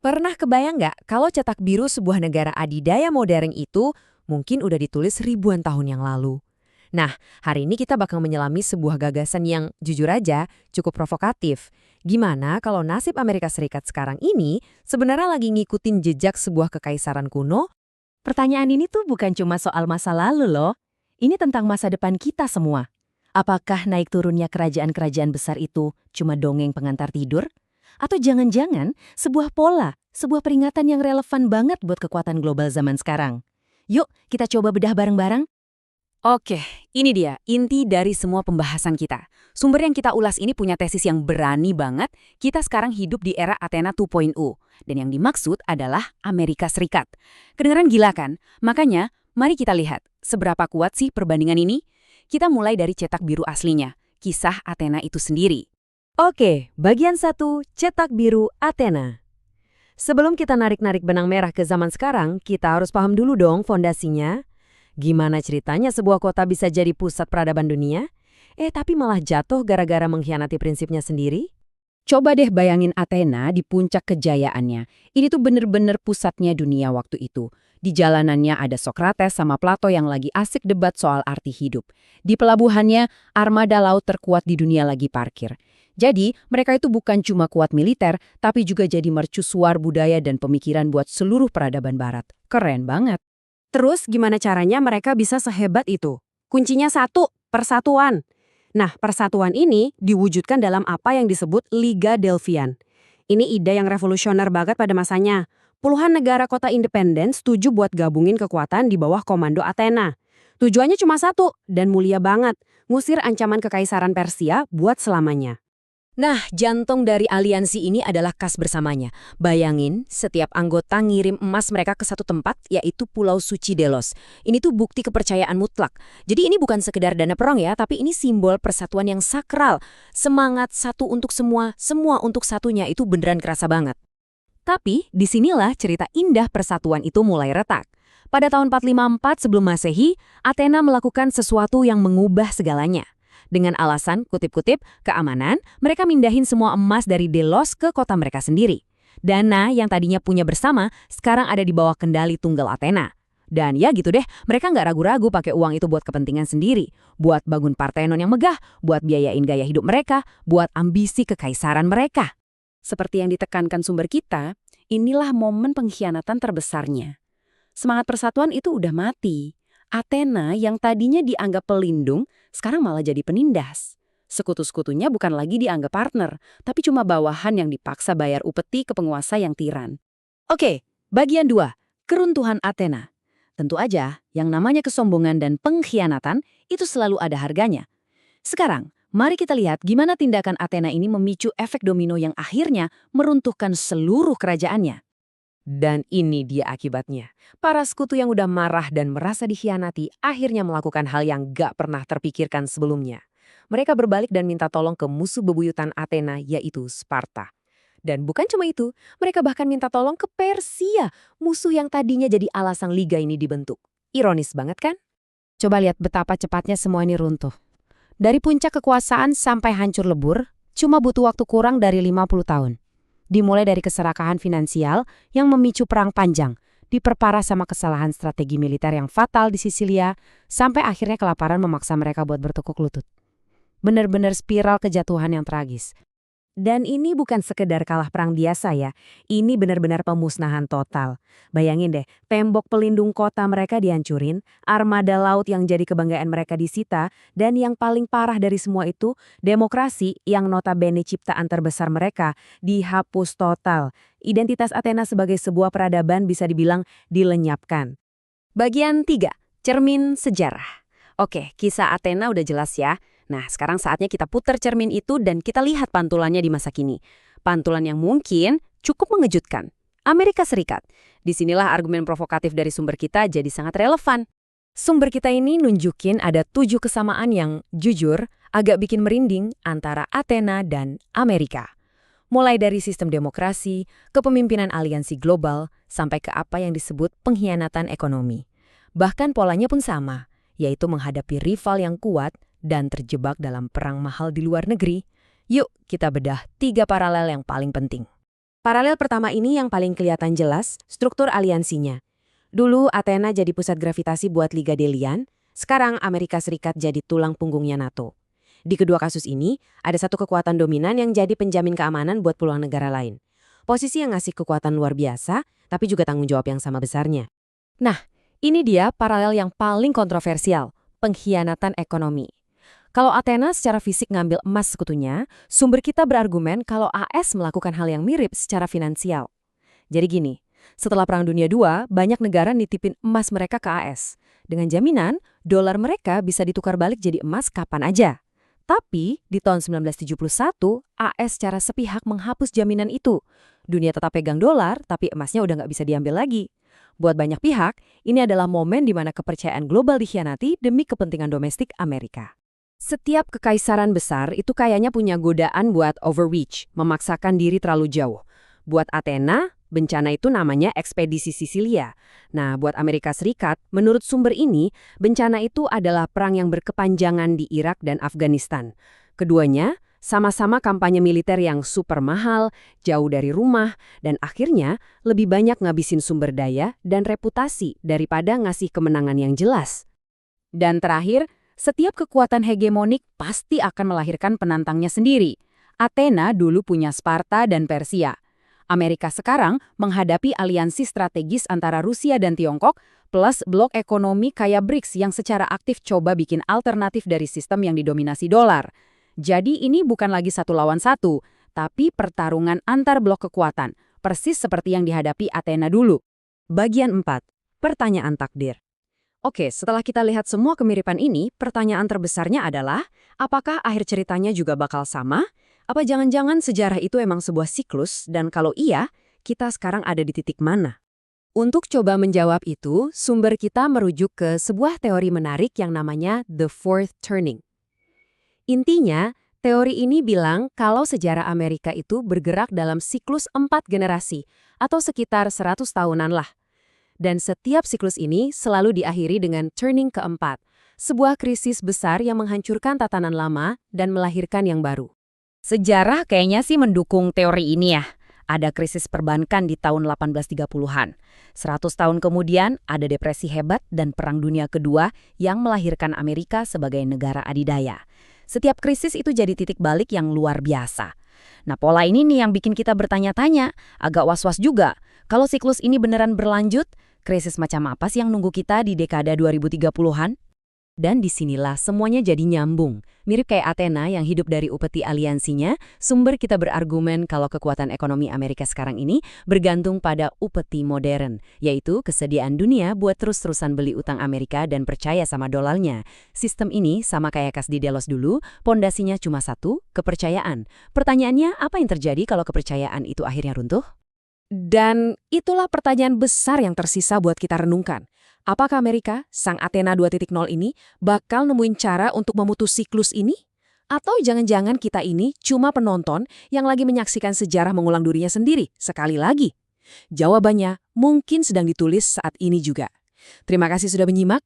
Pernah kebayang nggak kalau cetak biru sebuah negara adidaya modern itu mungkin udah ditulis ribuan tahun yang lalu? Nah, hari ini kita bakal menyelami sebuah gagasan yang jujur aja cukup provokatif. Gimana kalau nasib Amerika Serikat sekarang ini sebenarnya lagi ngikutin jejak sebuah kekaisaran kuno? Pertanyaan ini tuh bukan cuma soal masa lalu loh. Ini tentang masa depan kita semua. Apakah naik turunnya kerajaan-kerajaan besar itu cuma dongeng pengantar tidur? Atau jangan-jangan sebuah pola, sebuah peringatan yang relevan banget buat kekuatan global zaman sekarang? Yuk, kita coba bedah bareng-bareng. Oke, ini dia inti dari semua pembahasan kita. Sumber yang kita ulas ini punya tesis yang berani banget. Kita sekarang hidup di era Athena 2.0. Dan yang dimaksud adalah Amerika Serikat. Kedengeran gila kan? Makanya, mari kita lihat seberapa kuat sih perbandingan ini. Kita mulai dari cetak biru aslinya, kisah Athena itu sendiri. Oke, bagian 1, cetak biru Athena. Sebelum kita narik-narik benang merah ke zaman sekarang, kita harus paham dulu dong fondasinya. Gimana ceritanya sebuah kota bisa jadi pusat peradaban dunia? Tapi malah jatuh gara-gara mengkhianati prinsipnya sendiri? Coba deh bayangin Athena di puncak kejayaannya. Ini tuh bener-bener pusatnya dunia waktu itu. Di jalanannya ada Socrates sama Plato yang lagi asik debat soal arti hidup. Di pelabuhannya, armada laut terkuat di dunia lagi parkir. Jadi, mereka itu bukan cuma kuat militer, tapi juga jadi mercusuar budaya dan pemikiran buat seluruh peradaban barat. Keren banget. Terus gimana caranya mereka bisa sehebat itu? Kuncinya satu, persatuan. Nah, persatuan ini diwujudkan dalam apa yang disebut Liga Delphian. Ini ide yang revolusioner banget pada masanya. Puluhan negara kota independen setuju buat gabungin kekuatan di bawah komando Athena. Tujuannya cuma satu, dan mulia banget, ngusir ancaman kekaisaran Persia buat selamanya. Nah, jantung dari aliansi ini adalah kas bersamanya. Bayangin, setiap anggota ngirim emas mereka ke satu tempat, yaitu Pulau Suci Delos. Ini tuh bukti kepercayaan mutlak. Jadi ini bukan sekedar dana perang ya, tapi ini simbol persatuan yang sakral. Semangat satu untuk semua, semua untuk satunya itu beneran kerasa banget. Tapi, disinilah cerita indah persatuan itu mulai retak. Pada tahun 454 sebelum Masehi, Athena melakukan sesuatu yang mengubah segalanya. Dengan alasan, kutip-kutip, keamanan, mereka mindahin semua emas dari Delos ke kota mereka sendiri. Dana yang tadinya punya bersama, sekarang ada di bawah kendali tunggal Athena. Dan ya gitu deh, mereka nggak ragu-ragu pakai uang itu buat kepentingan sendiri. Buat bangun Parthenon yang megah, buat biayain gaya hidup mereka, buat ambisi kekaisaran mereka. Seperti yang ditekankan sumber kita, inilah momen pengkhianatan terbesarnya. Semangat persatuan itu udah mati. Athena yang tadinya dianggap pelindung, sekarang malah jadi penindas. Sekutu-sekutunya bukan lagi dianggap partner, tapi cuma bawahan yang dipaksa bayar upeti ke penguasa yang tiran. Oke, bagian 2, keruntuhan Athena. Tentu aja, yang namanya kesombongan dan pengkhianatan itu selalu ada harganya. Sekarang, mari kita lihat gimana tindakan Athena ini memicu efek domino yang akhirnya meruntuhkan seluruh kerajaannya. Dan ini dia akibatnya. Para sekutu yang udah marah dan merasa dikhianati akhirnya melakukan hal yang gak pernah terpikirkan sebelumnya. Mereka berbalik dan minta tolong ke musuh bebuyutan Athena, yaitu Sparta. Dan bukan cuma itu, mereka bahkan minta tolong ke Persia, musuh yang tadinya jadi alasan liga ini dibentuk. Ironis banget kan? Coba lihat betapa cepatnya semua ini runtuh. Dari puncak kekuasaan sampai hancur lebur, cuma butuh waktu kurang dari 50 tahun. Dimulai dari keserakahan finansial yang memicu perang panjang, diperparah sama kesalahan strategi militer yang fatal di Sisilia, sampai akhirnya kelaparan memaksa mereka buat bertekuk lutut. Bener-bener spiral kejatuhan yang tragis. Dan ini bukan sekedar kalah perang biasa ya, ini benar-benar pemusnahan total. Bayangin deh, tembok pelindung kota mereka dihancurin, armada laut yang jadi kebanggaan mereka disita, dan yang paling parah dari semua itu, demokrasi yang notabene ciptaan terbesar mereka dihapus total. Identitas Athena sebagai sebuah peradaban bisa dibilang dilenyapkan. Bagian 3, cermin sejarah. Oke, kisah Athena udah jelas ya. Nah, sekarang saatnya kita putar cermin itu dan kita lihat pantulannya di masa kini. Pantulan yang mungkin cukup mengejutkan. Amerika Serikat. Disinilah argumen provokatif dari sumber kita jadi sangat relevan. Sumber kita ini nunjukin ada 7 kesamaan yang, jujur, agak bikin merinding antara Athena dan Amerika. Mulai dari sistem demokrasi, kepemimpinan aliansi global, sampai ke apa yang disebut pengkhianatan ekonomi. Bahkan polanya pun sama, yaitu menghadapi rival yang kuat dan terjebak dalam perang mahal di luar negeri. Yuk, kita bedah 3 paralel yang paling penting. Paralel pertama ini yang paling kelihatan jelas, struktur aliansinya. Dulu Athena jadi pusat gravitasi buat Liga Delian, sekarang Amerika Serikat jadi tulang punggungnya NATO. Di kedua kasus ini, ada satu kekuatan dominan yang jadi penjamin keamanan buat peluang negara lain. Posisi yang ngasih kekuatan luar biasa, tapi juga tanggung jawab yang sama besarnya. Nah, ini dia paralel yang paling kontroversial, pengkhianatan ekonomi. Kalau Athena secara fisik ngambil emas sekutunya, sumber kita berargumen kalau AS melakukan hal yang mirip secara finansial. Jadi gini, setelah Perang Dunia II, banyak negara nitipin emas mereka ke AS. Dengan jaminan, dolar mereka bisa ditukar balik jadi emas kapan aja. Tapi, di tahun 1971, AS secara sepihak menghapus jaminan itu. Dunia tetap pegang dolar, tapi emasnya udah nggak bisa diambil lagi. Buat banyak pihak, ini adalah momen di mana kepercayaan global dikhianati demi kepentingan domestik Amerika. Setiap kekaisaran besar itu kayaknya punya godaan buat overreach, memaksakan diri terlalu jauh. Buat Athena, bencana itu namanya ekspedisi Sisilia. Nah, buat Amerika Serikat, menurut sumber ini, bencana itu adalah perang yang berkepanjangan di Irak dan Afghanistan. Keduanya, sama-sama kampanye militer yang super mahal, jauh dari rumah, dan akhirnya lebih banyak ngabisin sumber daya dan reputasi daripada ngasih kemenangan yang jelas. Dan terakhir, setiap kekuatan hegemonik pasti akan melahirkan penantangnya sendiri. Athena dulu punya Sparta dan Persia. Amerika sekarang menghadapi aliansi strategis antara Rusia dan Tiongkok, plus blok ekonomi kayak BRICS yang secara aktif coba bikin alternatif dari sistem yang didominasi dolar. Jadi ini bukan lagi satu lawan satu, tapi pertarungan antar blok kekuatan, persis seperti yang dihadapi Athena dulu. Bagian 4. Pertanyaan takdir. Oke, setelah kita lihat semua kemiripan ini, pertanyaan terbesarnya adalah, apakah akhir ceritanya juga bakal sama? Apa jangan-jangan sejarah itu emang sebuah siklus, dan kalau iya, kita sekarang ada di titik mana? Untuk coba menjawab itu, sumber kita merujuk ke sebuah teori menarik yang namanya The Fourth Turning. Intinya, teori ini bilang kalau sejarah Amerika itu bergerak dalam siklus 4 generasi, atau sekitar 100 tahunan lah. Dan setiap siklus ini selalu diakhiri dengan turning keempat, sebuah krisis besar yang menghancurkan tatanan lama dan melahirkan yang baru. Sejarah kayaknya sih mendukung teori ini ya. Ada krisis perbankan di tahun 1830-an. 100 tahun kemudian ada depresi hebat dan Perang Dunia Kedua yang melahirkan Amerika sebagai negara adidaya. Setiap krisis itu jadi titik balik yang luar biasa. Nah, pola ini nih yang bikin kita bertanya-tanya, agak was-was juga. Kalau siklus ini beneran berlanjut, krisis macam apa sih yang nunggu kita di dekada 2030-an? Dan disinilah semuanya jadi nyambung. Mirip kayak Athena yang hidup dari upeti aliansinya, sumber kita berargumen kalau kekuatan ekonomi Amerika sekarang ini bergantung pada upeti modern, yaitu kesediaan dunia buat terus-terusan beli utang Amerika dan percaya sama dolarnya. Sistem ini sama kayak kas di Delos dulu, pondasinya cuma satu, kepercayaan. Pertanyaannya, apa yang terjadi kalau kepercayaan itu akhirnya runtuh? Dan itulah pertanyaan besar yang tersisa buat kita renungkan. Apakah Amerika, sang Athena 2.0 ini, bakal nemuin cara untuk memutus siklus ini? Atau jangan-jangan kita ini cuma penonton yang lagi menyaksikan sejarah mengulang dirinya sendiri sekali lagi? Jawabannya mungkin sedang ditulis saat ini juga. Terima kasih sudah menyimak.